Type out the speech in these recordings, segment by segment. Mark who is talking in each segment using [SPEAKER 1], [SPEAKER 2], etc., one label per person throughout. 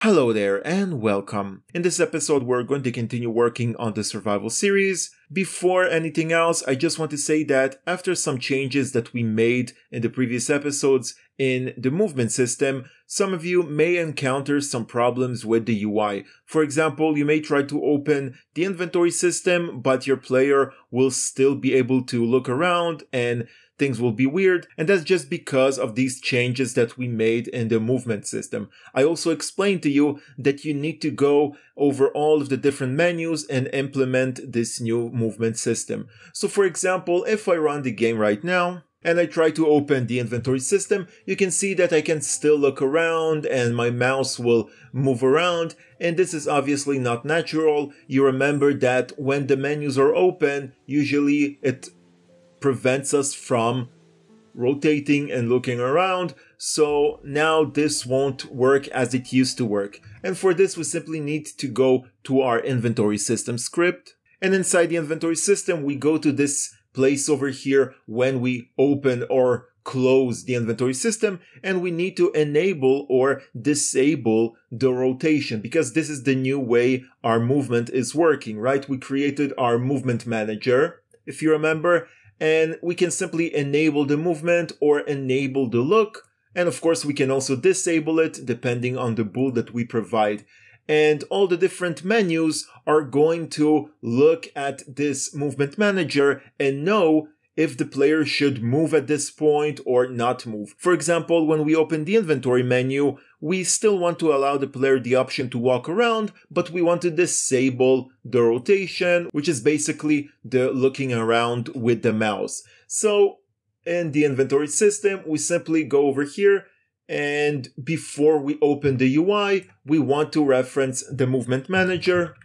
[SPEAKER 1] Hello there and welcome. In this episode we're going to continue working on the survival series. Before anything else, I just want to say that after some changes that we made in the previous episodes in the movement system, some of you may encounter some problems with the UI. For example, you may try to open the inventory system, but your player will still be able to look around and things will be weird, and that's just because of these changes that we made in the movement system. I also explained to you that you need to go over all of the different menus and implement this new movement system. So for example, if I run the game right now, and I try to open the inventory system, you can see that I can still look around and my mouse will move around, and this is obviously not natural. You remember that when the menus are open, usually it prevents us from rotating and looking around, so now this won't work as it used to work. And for this we simply need to go to our inventory system script, and inside the inventory system we go to this place over here when we open or close the inventory system, and we need to enable or disable the rotation, because this is the new way our movement is working, right? We created our movement manager, if you remember, and we can simply enable the movement or enable the look. And of course, we can also disable it depending on the bool that we provide. And all the different menus are going to look at this movement manager and know if the player should move at this point or not move. For example, when we open the inventory menu, we still want to allow the player the option to walk around, but we want to disable the rotation, which is basically the looking around with the mouse. So in the inventory system, we simply go over here, and before we open the UI, we want to reference the movement manager.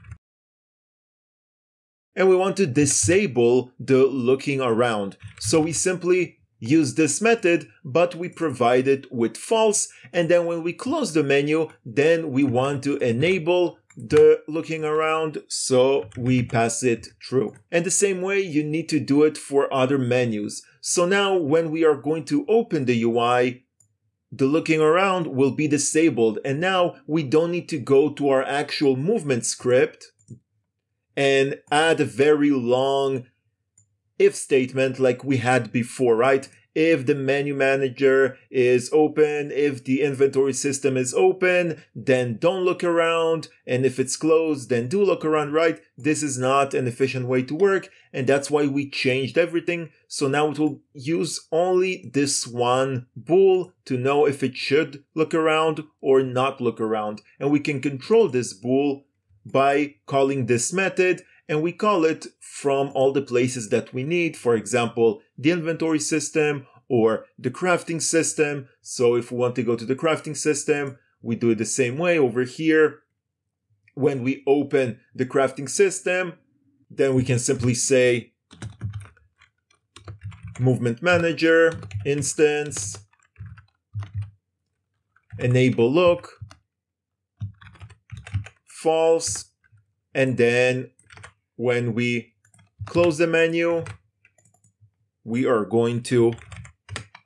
[SPEAKER 1] And we want to disable the looking around. So we simply use this method, but we provide it with false. And then when we close the menu, then we want to enable the looking around, so we pass it true. And the same way you need to do it for other menus. So now when we are going to open the UI, the looking around will be disabled. And now we don't need to go to our actual movement script and add a very long if statement like we had before, right? If the menu manager is open, if the inventory system is open, then don't look around. And if it's closed, then do look around, right? This is not an efficient way to work. And that's why we changed everything. So now it will use only this one bool to know if it should look around or not look around. And we can control this bool by calling this method, and we call it from all the places that we need. For example, the inventory system or the crafting system. So if we want to go to the crafting system, we do it the same way over here. When we open the crafting system, then we can simply say movement manager, instance, enable look, false, and then when we close the menu, we are going to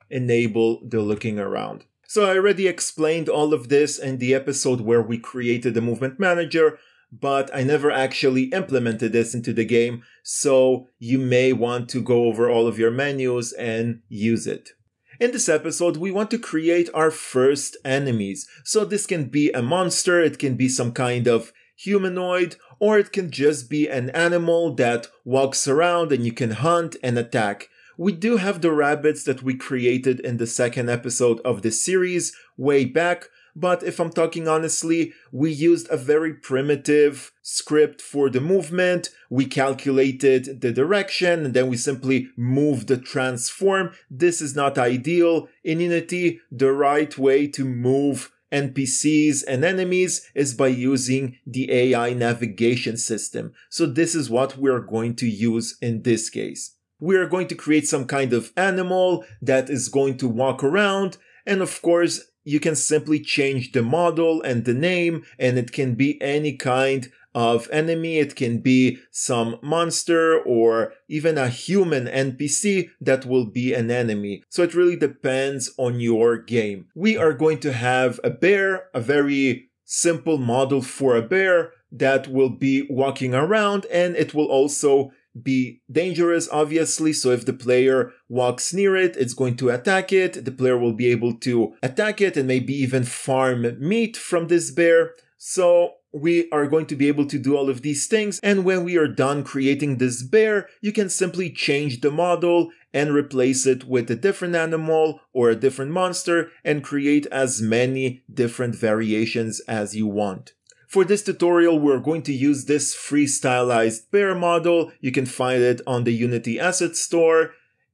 [SPEAKER 1] enable the looking around. So I already explained all of this in the episode where we created the movement manager, but I never actually implemented this into the game, so you may want to go over all of your menus and use it. In this episode, we want to create our first enemies. So this can be a monster, it can be some kind of humanoid, or it can just be an animal that walks around and you can hunt and attack. We do have the rabbits that we created in the second episode of this series way back, but if I'm talking honestly, we used a very primitive script for the movement. We calculated the direction and then we simply moved the transform. This is not ideal. In Unity, the right way to move NPCs and enemies is by using the AI navigation system. So this is what we're going to use in this case. We are going to create some kind of animal that is going to walk around, and of course you can simply change the model and the name, and it can be any kind of enemy. It can be some monster or even a human NPC that will be an enemy. So it really depends on your game. We are going to have a bear, a very simple model for a bear that will be walking around, and it will also be dangerous, obviously. So if the player walks near it, it's going to attack it. The player will be able to attack it and maybe even farm meat from this bear. So we are going to be able to do all of these things. And when we are done creating this bear, you can simply change the model and replace it with a different animal or a different monster and create as many different variations as you want. For this tutorial, we're going to use this free stylized bear model. You can find it on the Unity Asset Store,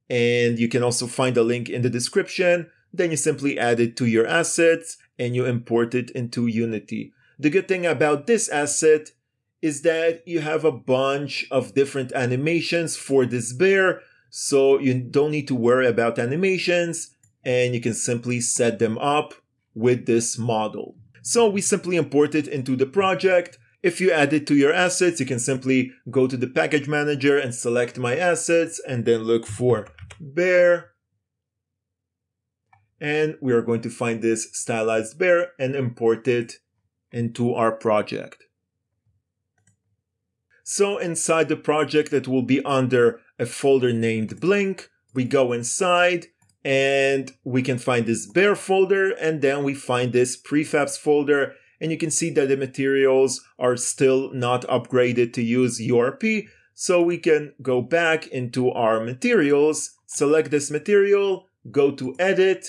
[SPEAKER 1] and you can also find a link in the description. Then you simply add it to your assets and you import it into Unity. The good thing about this asset is that you have a bunch of different animations for this bear, so you don't need to worry about animations, and you can simply set them up with this model. So we simply import it into the project. If you add it to your assets, you can simply go to the package manager and select my assets and then look for bear. And we are going to find this stylized bear and import it into our project. So inside the project, it will be under a folder named Blink. We go inside and we can find this bear folder, and then we find this prefabs folder, and you can see that the materials are still not upgraded to use URP. So we can go back into our materials, select this material, go to edit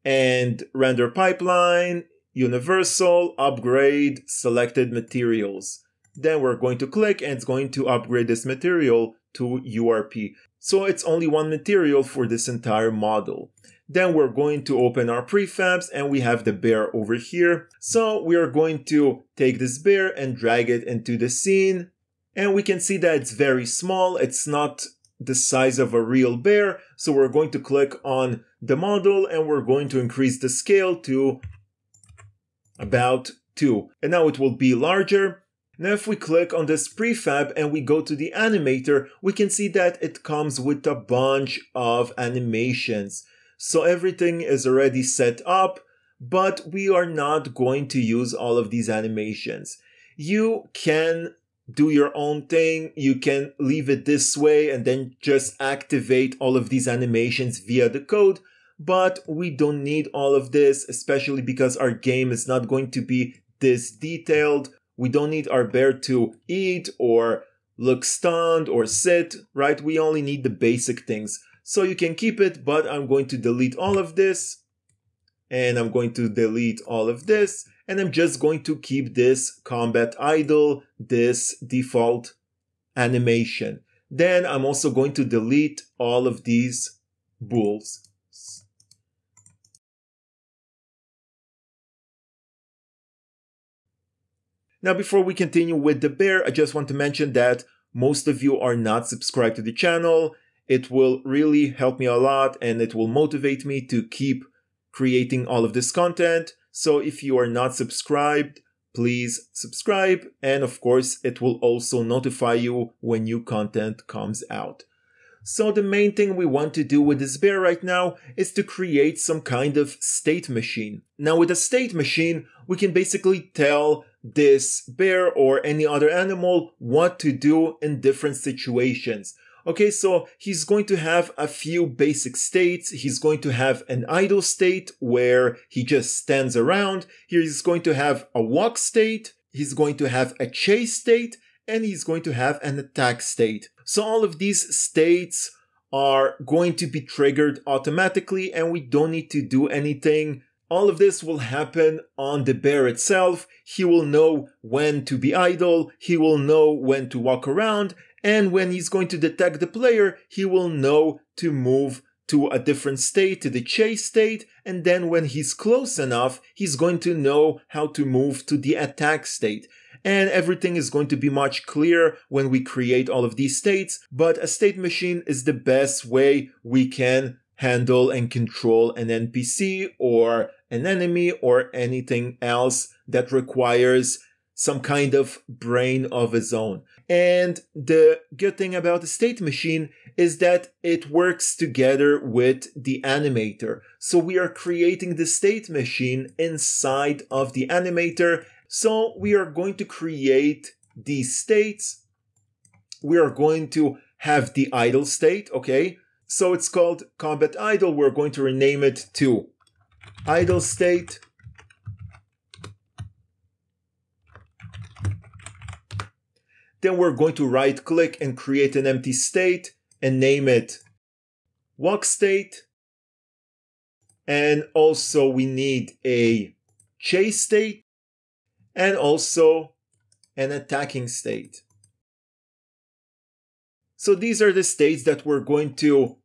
[SPEAKER 1] and render pipeline, universal, upgrade selected materials. Then we're going to click and it's going to upgrade this material to URP. So it's only one material for this entire model. Then we're going to open our prefabs and we have the bear over here. So we are going to take this bear and drag it into the scene. And we can see that it's very small. It's not the size of a real bear. So we're going to click on the model and we're going to increase the scale to about 2. And now it will be larger. Now if we click on this prefab and we go to the animator, we can see that it comes with a bunch of animations. So everything is already set up, but we are not going to use all of these animations. You can do your own thing. You can leave it this way and then just activate all of these animations via the code. But we don't need all of this, especially because our game is not going to be this detailed. We don't need our bear to eat or look stunned or sit, right? We only need the basic things. So you can keep it, but I'm going to delete all of this. And I'm going to delete all of this. And I'm just going to keep this combat idle, this default animation. Then I'm also going to delete all of these bools. Now, before we continue with the bear, I just want to mention that most of you are not subscribed to the channel. It will really help me a lot and it will motivate me to keep creating all of this content. So if you are not subscribed, please subscribe. And of course, it will also notify you when new content comes out. So the main thing we want to do with this bear right now is to create some kind of state machine. Now with a state machine, we can basically tell this bear or any other animal what to do in different situations. Okay, so he's going to have a few basic states. He's going to have an idle state where he just stands around. Here he's going to have a walk state. He's going to have a chase state. And he's going to have an attack state. So all of these states are going to be triggered automatically and we don't need to do anything. All of this will happen on the bear itself. He will know when to be idle. He will know when to walk around. And when he's going to detect the player, he will know to move to a different state, to the chase state. And then when he's close enough, he's going to know how to move to the attack state. And everything is going to be much clearer when we create all of these states. But a state machine is the best way we can handle and control an NPC or an enemy or anything else that requires some kind of brain of its own. And the good thing about the state machine is that it works together with the animator. So we are creating the state machine inside of the animator. So we are going to create these states. We are going to have the idle state, okay? So it's called combat idle. We're going to rename it to idle state. Then we're going to right click and create an empty state and name it walk state. And also we need a chase state and also an attacking state. So these are the states that we're going to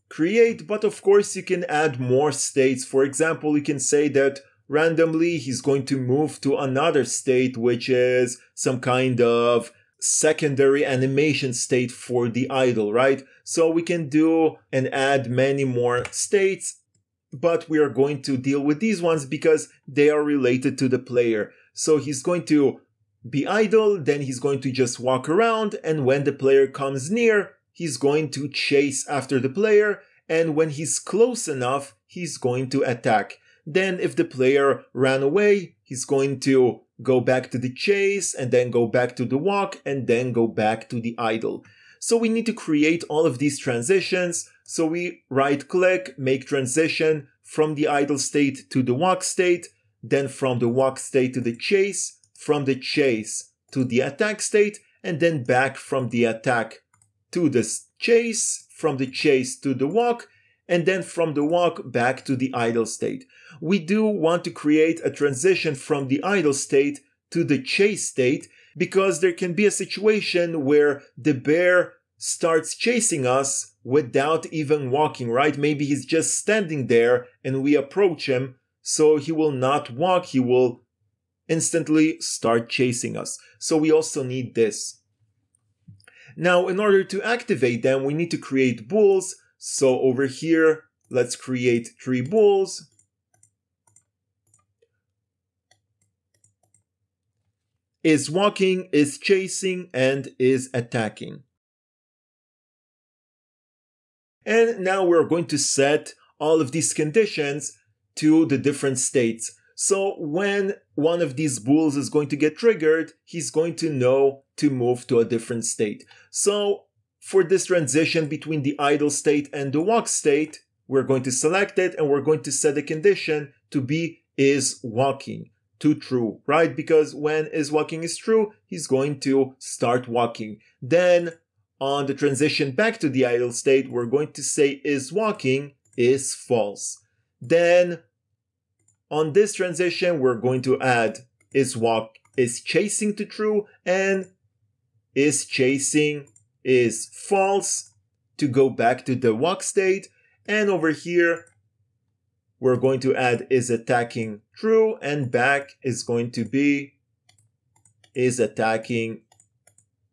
[SPEAKER 1] create, but of course you can add more states. For example, you can say that randomly he's going to move to another state, which is some kind of secondary animation state for the idle, right? So we can do and add many more states, but we are going to deal with these ones because they are related to the player. So he's going to be idle, then he's going to just walk around, and when the player comes near, he's going to chase after the player, and when he's close enough, he's going to attack. Then if the player ran away, he's going to go back to the chase, and then go back to the walk, and then go back to the idle. So we need to create all of these transitions. So we right click, make transition from the idle state to the walk state, then from the walk state to the chase, from the chase to the attack state, and then back from the attack to the chase, from the chase to the walk, and then from the walk back to the idle state. We do want to create a transition from the idle state to the chase state because there can be a situation where the bear starts chasing us without even walking, right? Maybe he's just standing there and we approach him, so he will not walk, he will instantly start chasing us. So we also need this. Now, in order to activate them, we need to create bools. So over here, let's create 3 bools. Is walking, is chasing, and is attacking. And now we're going to set all of these conditions to the different states. So when one of these bools is going to get triggered, he's going to know to move to a different state. So for this transition between the idle state and the walk state, we're going to select it and we're going to set the condition to be is walking to true, right? Because when is walking is true, he's going to start walking. Then on the transition back to the idle state, we're going to say is walking is false. Then on this transition, we're going to add is chasing to true and is chasing is false to go back to the walk state. And over here, we're going to add is attacking true and back is going to be is attacking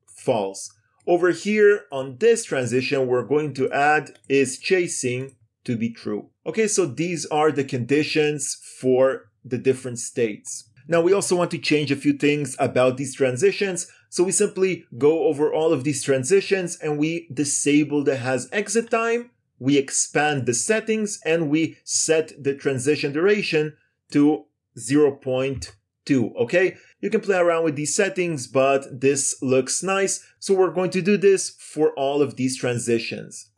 [SPEAKER 1] false. Over here on this transition, we're going to add is chasing to be true. Okay, so these are the conditions for the different states. Now we also want to change a few things about these transitions. So we simply go over all of these transitions and we disable the has exit time. We expand the settings and we set the transition duration to 0.2. Okay, you can play around with these settings, but this looks nice. So we're going to do this for all of these transitions.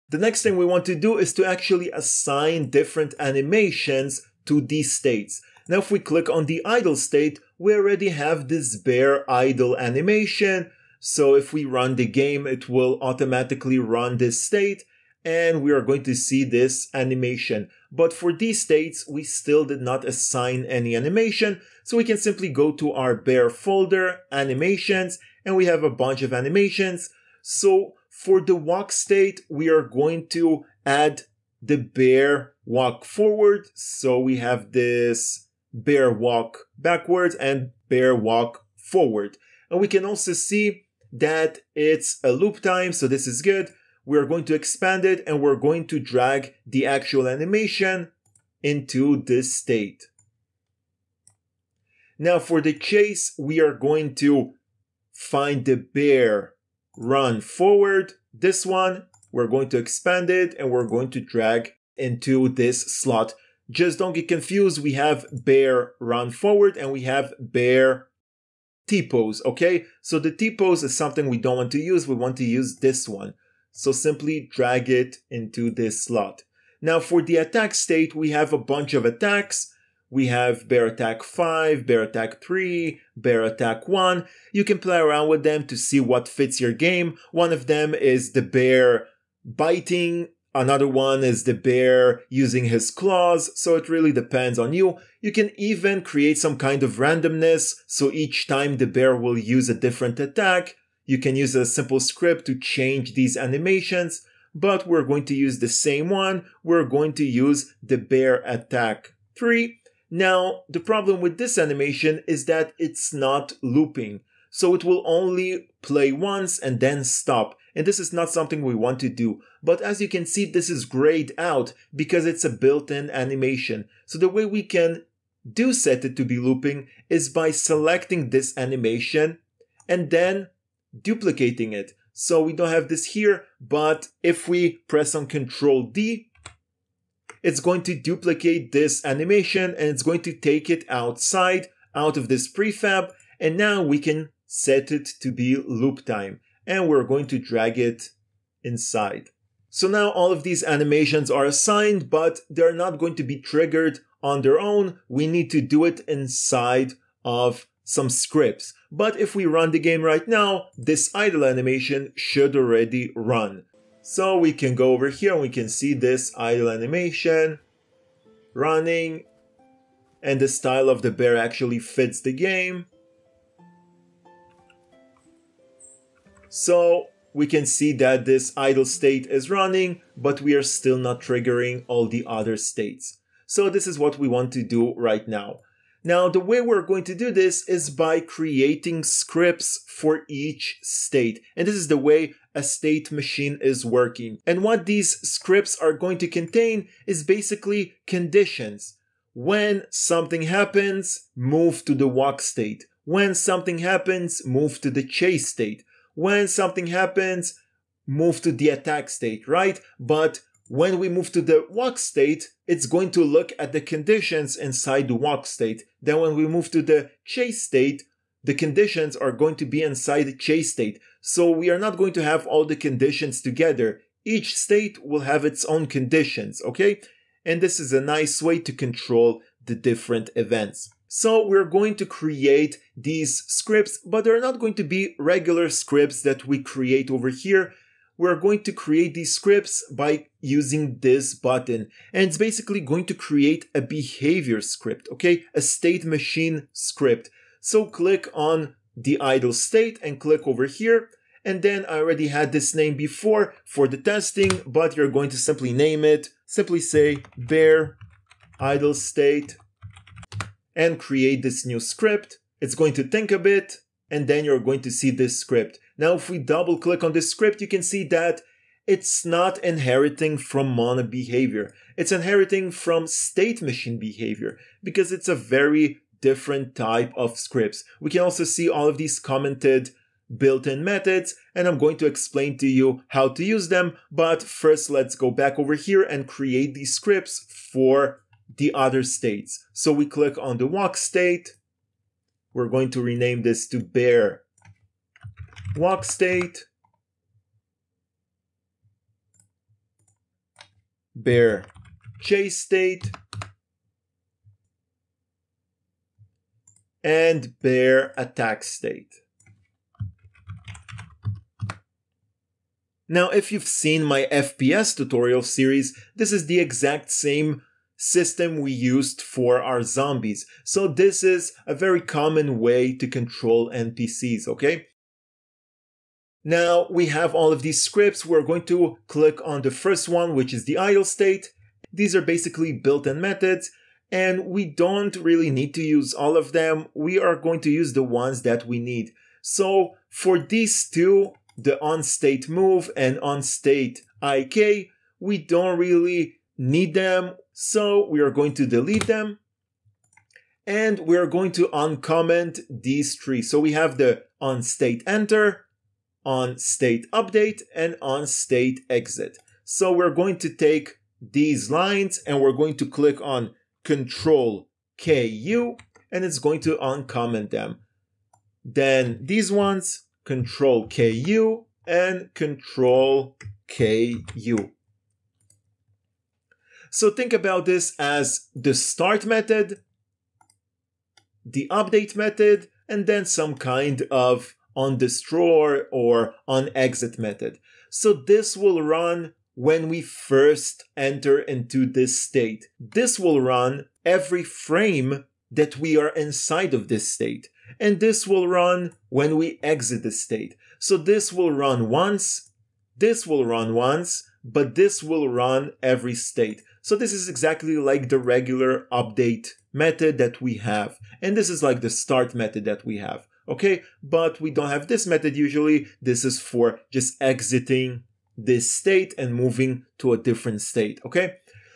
[SPEAKER 1] The next thing we want to do is to actually assign different animations to these states. Now if we click on the idle state, we already have this bear idle animation. So if we run the game, it will automatically run this state and we are going to see this animation. But for these states, we still did not assign any animation. So we can simply go to our bear folder, animations, and we have a bunch of animations. So for the walk state, we are going to add the bear walk forward. So we have this bear walk backwards and bear walk forward. And we can also see that it's a loop time, so this is good. We're going to expand it and we're going to drag the actual animation into this state. Now for the chase, we are going to find the bear run forward. This one, we're going to expand it and we're going to drag into this slot. Just don't get confused. We have bear run forward and we have bear T-pose, okay? So the T-pose is something we don't want to use. We want to use this one. So simply drag it into this slot. Now for the attack state, we have a bunch of attacks. We have bear attack 5, bear attack 3, bear attack 1. You can play around with them to see what fits your game. One of them is the bear biting. Another one is the bear using his claws. So it really depends on you. You can even create some kind of randomness. So each time the bear will use a different attack. You can use a simple script to change these animations, but we're going to use the same one. We're going to use the bear attack 3. Now, the problem with this animation is that it's not looping. So it will only play once and then stop. And this is not something we want to do. But as you can see, this is grayed out because it's a built-in animation. So the way we can set it to be looping is by selecting this animation and then duplicating it. So we don't have this here, but if we press on Ctrl D, it's going to duplicate this animation and it's going to take it outside, out of this prefab. And now we can set it to be loop time and we're going to drag it inside. So now all of these animations are assigned, but they're not going to be triggered on their own. We need to do it inside of some scripts. But if we run the game right now, this idle animation should already run. So we can go over here and we can see this idle animation running, and the style of the bear actually fits the game. So we can see that this idle state is running, but we are still not triggering all the other states. So this is what we want to do right now. Now, the way we're going to do this is by creating scripts for each state. And this is the way a state machine is working. And what these scripts are going to contain is basically conditions. When something happens, move to the walk state. When something happens, move to the chase state. When something happens, move to the attack state, right? But when we move to the walk state, it's going to look at the conditions inside the walk state. Then when we move to the chase state, the conditions are going to be inside the chase state. So we are not going to have all the conditions together. Each state will have its own conditions, okay? And this is a nice way to control the different events. So we're going to create these scripts, but they're not going to be regular scripts that we create over here. We're going to create these scripts by using this button. And it's basically going to create a behavior script, okay? A state machine script. So click on the idle state and click over here. And then I already had this name before for the testing, but you're going to simply name it. Simply say bear idle state and create this new script. It's going to think a bit, and then you're going to see this script. Now, if we double click on this script, you can see that it's not inheriting from mono behavior. It's inheriting from state machine behavior because it's a very different type of scripts. We can also see all of these commented built-in methods, and I'm going to explain to you how to use them. But first, let's go back over here and create these scripts for the other states. So we click on the walk state. We're going to rename this to bear walk state, bear chase state, and bear attack state. Now, if you've seen my FPS tutorial series, this is the exact same system we used for our zombies. So this is a very common way to control NPCs, okay? Now we have all of these scripts. We're going to click on the first one, which is the idle state. These are basically built-in methods, and we don't really need to use all of them. We are going to use the ones that we need. So for these two, the onState move and onState IK, we don't really need them. So we are going to delete them. And we are going to uncomment these three. So we have the onState enter, onState update, and onState exit. So we're going to take these lines and we're going to click on Control KU and it's going to uncomment them. Then these ones, Control KU and Control KU. So think about this as the start method, the update method, and then some kind of onDestroy or onExit method. So this will run when we first enter into this state. This will run every frame that we are inside of this state. And this will run when we exit the state. So this will run once, this will run once, but this will run every state. So this is exactly like the regular update method that we have. And this is like the start method that we have. Okay, but we don't have this method usually. This is for just exiting this state and moving to a different state. Okay,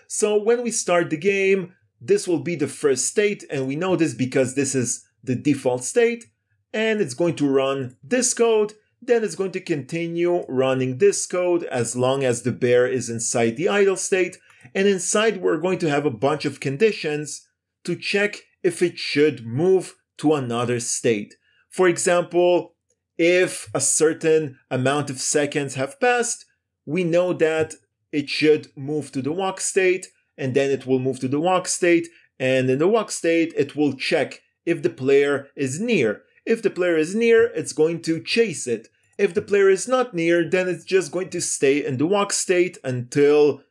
[SPEAKER 1] so when we start the game, this will be the first state, and we know this because this is the default state, and it's going to run this code. Then it's going to continue running this code as long as the bear is inside the idle state. And inside, we're going to have a bunch of conditions to check if it should move to another state. For example, if a certain amount of seconds have passed, we know that it should move to the walk state, and then it will move to the walk state, and in the walk state, it will check if the player is near. If the player is near, it's going to chase it. If the player is not near, then it's just going to stay in the walk state until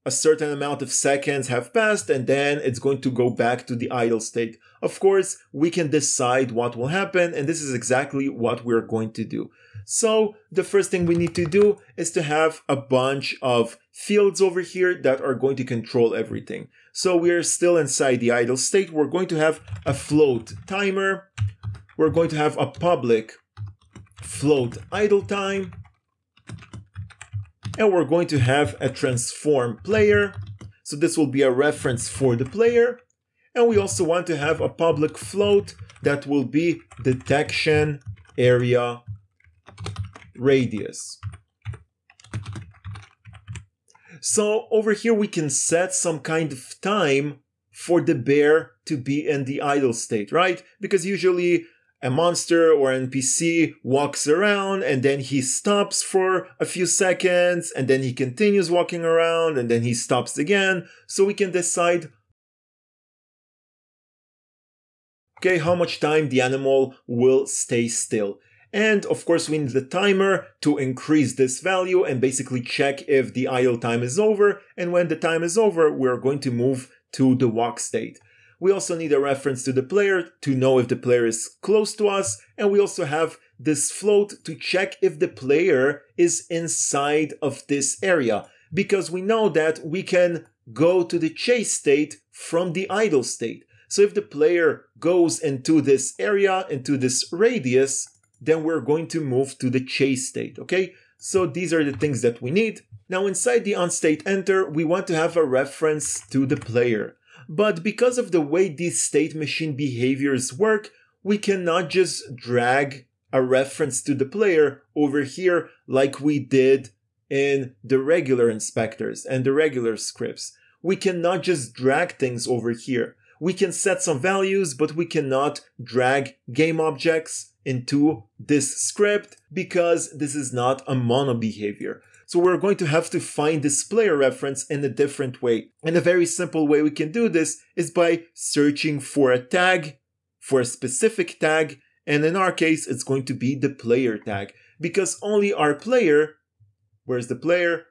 [SPEAKER 1] a certain amount of seconds have passed, and then it's going to go back to the idle state. Of course, we can decide what will happen, and this is exactly what we're going to do. So the first thing we need to do is to have a bunch of fields over here that are going to control everything. So we're still inside the idle state. We're going to have a float timer. We're going to have a public float idle time. And we're going to have a transform player. So this will be a reference for the player. And we also want to have a public float that will be detection area radius. So over here we can set some kind of time for the bear to be in the idle state, right? Because usually a monster or NPC walks around and then he stops for a few seconds and then he continues walking around and then he stops again. So we can decide, okay, how much time the animal will stay still. And of course we need the timer to increase this value and basically check if the idle time is over. And when the time is over, we're going to move to the walk state. We also need a reference to the player to know if the player is close to us. And we also have this float to check if the player is inside of this area. Because we know that we can go to the chase state from the idle state. So if the player goes into this area, into this radius, then we're going to move to the chase state, okay? So these are the things that we need. Now inside the onState enter, we want to have a reference to the player. But because of the way these state machine behaviors work, we cannot just drag a reference to the player over here like we did in the regular inspectors and the regular scripts. We cannot just drag things over here. We can set some values, but we cannot drag game objects into this script because this is not a mono behavior. So we're going to have to find this player reference in a different way. And a very simple way we can do this is by searching for a tag, for a specific tag. And in our case, it's going to be the player tag because only our player, where's the player?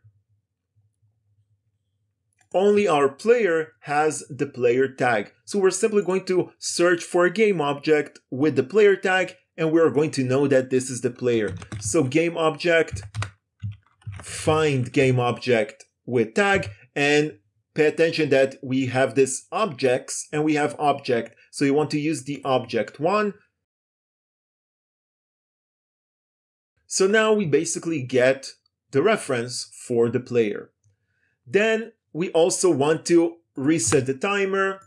[SPEAKER 1] Only our player has the player tag. So we're simply going to search for a game object with the player tag, and we're going to know that this is the player. So game object, find game object with tag, and pay attention that we have this objects and we have object. So you want to use the object one. So now we basically get the reference for the player. Then we also want to reset the timer.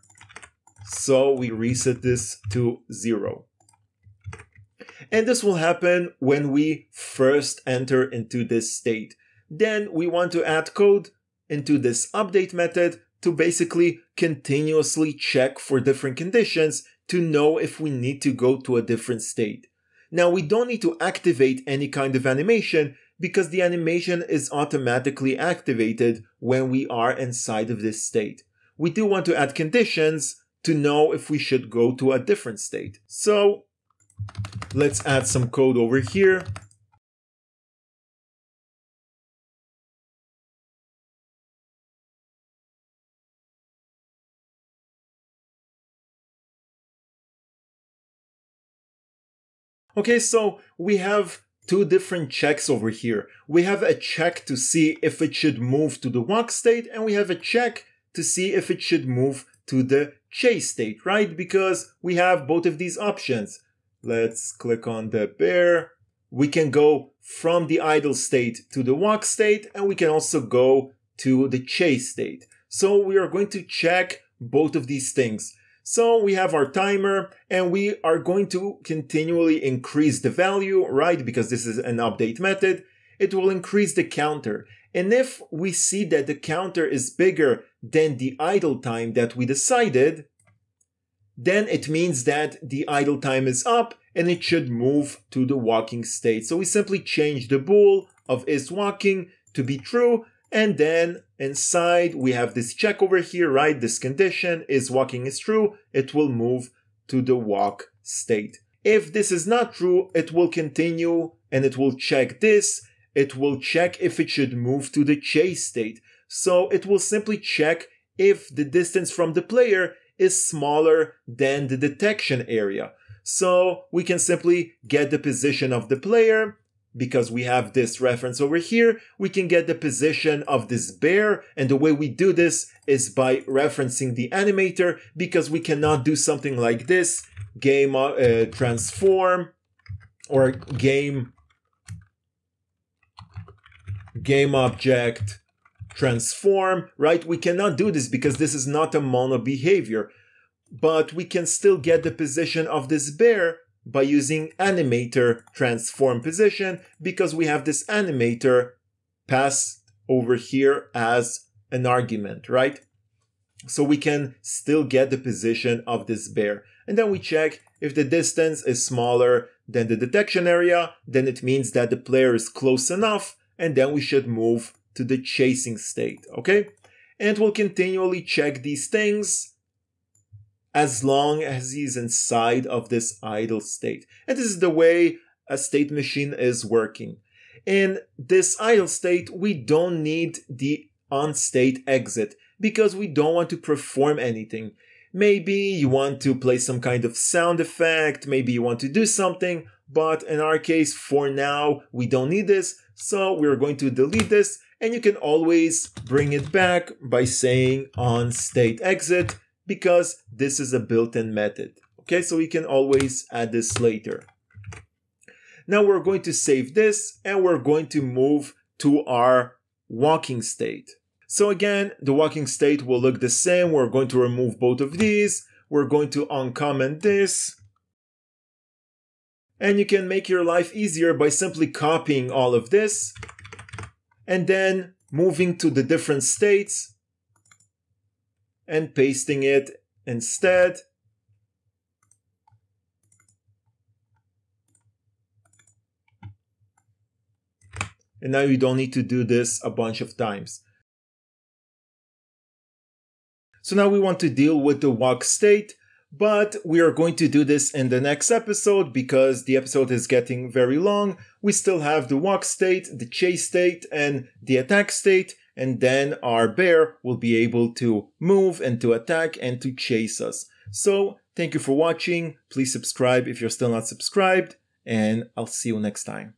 [SPEAKER 1] So we reset this to 0. And this will happen when we first enter into this state. Then we want to add code into this update method to basically continuously check for different conditions to know if we need to go to a different state. Now we don't need to activate any kind of animation because the animation is automatically activated when we are inside of this state. We do want to add conditions to know if we should go to a different state. So let's add some code over here. Okay, so we have two different checks over here. We have a check to see if it should move to the walk state, and we have a check to see if it should move to the chase state, right? Because we have both of these options. Let's click on the bear. We can go from the idle state to the walk state, and we can also go to the chase state. So we are going to check both of these things. So we have our timer, and we are going to continually increase the value, right? Because this is an update method. It will increase the counter. And if we see that the counter is bigger than the idle time that we decided, then it means that the idle time is up and it should move to the walking state. So we simply change the bool of is walking to be true. And then inside we have this check over here, right? This condition is walking is true. It will move to the walk state. If this is not true, it will continue and it will check this. It will check if it should move to the chase state. So it will simply check if the distance from the player is smaller than the detection area. So we can simply get the position of the player. Because we have this reference over here, we can get the position of this bear, and the way we do this is by referencing the animator, because we cannot do something like this, game transform or game object transform, right? We cannot do this because this is not a mono behavior, but we can still get the position of this bear by using animator transform position, because we have this animator passed over here as an argument, right? So we can still get the position of this bear. And then we check if the distance is smaller than the detection area, then it means that the player is close enough, and then we should move to the chasing state, okay? And we'll continually check these things as long as he's inside of this idle state. And this is the way a state machine is working. In this idle state, we don't need the on-state exit because we don't want to perform anything. Maybe you want to play some kind of sound effect, maybe you want to do something, but in our case, for now, we don't need this, so we're going to delete this, and you can always bring it back by saying on-state exit, because this is a built-in method. Okay, so we can always add this later. Now we're going to save this and we're going to move to our walking state. So again, the walking state will look the same. We're going to remove both of these. We're going to uncomment this. And you can make your life easier by simply copying all of this and then moving to the different states and pasting it instead. And now you don't need to do this a bunch of times. So now we want to deal with the walk state, but we are going to do this in the next episode because the episode is getting very long. We still have the walk state, the chase state, and the attack state. And then our bear will be able to move and to attack and to chase us. So thank you for watching. Please subscribe if you're still not subscribed, and I'll see you next time.